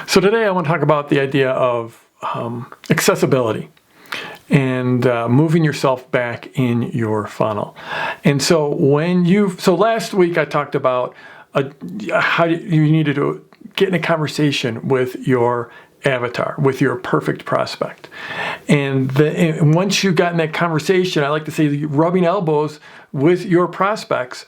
So today I want to talk about the idea of accessibility and moving yourself back in your funnel. And so last week I talked about how you needed to get in a conversation with your avatar, with your perfect prospect. And once you got in that conversation, I like to say rubbing elbows with your prospects,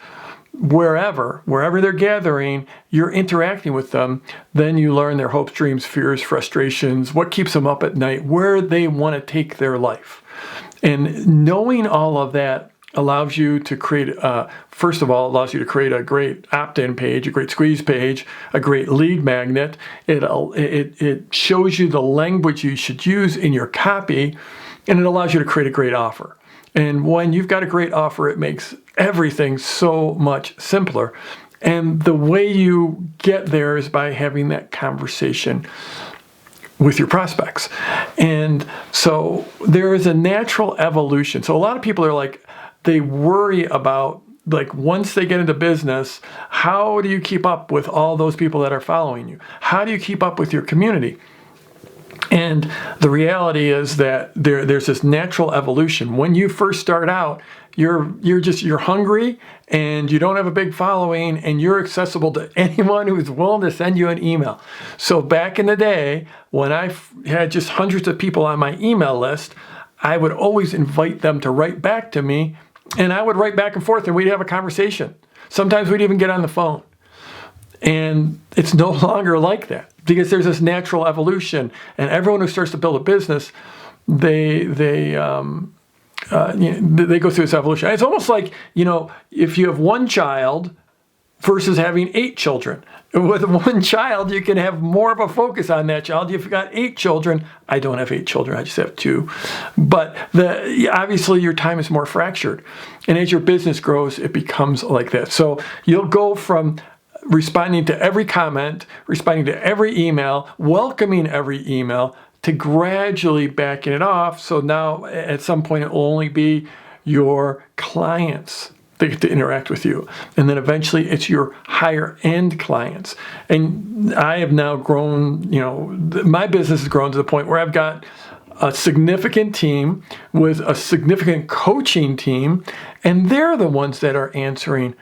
wherever they're gathering, you're interacting with them, then you learn their hopes, dreams, fears, frustrations, what keeps them up at night, where they want to take their life. And knowing all of that allows you to create, first of all, allows you to create a great opt-in page, a great squeeze page, a great lead magnet. It shows you the language you should use in your copy, and it allows you to create a great offer. And when you've got a great offer, it makes everything so much simpler. And the way you get there is by having that conversation with your prospects. And so there is a natural evolution. So a lot of people are like, they worry about, like, once they get into business, how do you keep up with all those people that are following you? How do you keep up with your community? And the reality is that there's this natural evolution. When you first start out, you're hungry and you don't have a big following and you're accessible to anyone who's willing to send you an email. So back in the day, when I had just hundreds of people on my email list, I would always invite them to write back to me, and I would write back and forth and we'd have a conversation. Sometimes we'd even get on the phone. And it's no longer like that, because there's this natural evolution, and everyone who starts to build a business, they go through this evolution. It's almost like, if you have one child versus having 8 children. With one child, you can have more of a focus on that child. If you've got 8 children, I don't have 8 children, I just have 2. But obviously your time is more fractured. And as your business grows, it becomes like that. So you'll go from responding to every comment, responding to every email, welcoming every email, to gradually backing it off. So now at some point it will only be your clients that get to interact with you. And then eventually it's your higher end clients. And I have now grown, my business has grown to the point where I've got a significant team with a significant coaching team, and they're the ones that are answering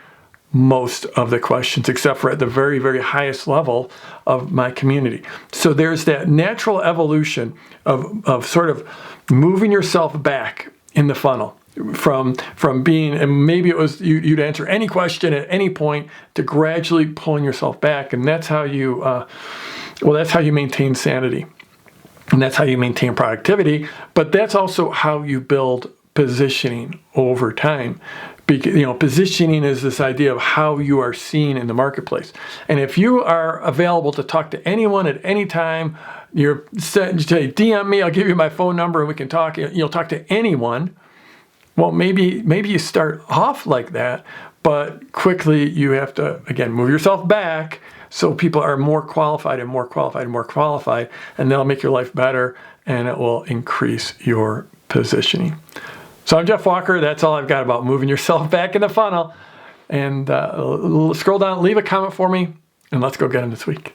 most of the questions, except for at the very, very highest level of my community. So there's that natural evolution of sort of moving yourself back in the funnel from being, and maybe it was you'd answer any question at any point, to gradually pulling yourself back. And that's how you, that's how you maintain sanity. And that's how you maintain productivity. But that's also how you build positioning over time. Positioning is this idea of how you are seen in the marketplace. And if you are available to talk to anyone at any time, you say, DM me, I'll give you my phone number and we can talk. You'll talk to anyone. Well, maybe you start off like that, but quickly you have to, again, move yourself back so people are more qualified and more qualified and more qualified, and that'll make your life better and it will increase your positioning. So I'm Jeff Walker. That's all I've got about moving yourself back in the funnel. And scroll down, leave a comment for me, and let's go get them this week.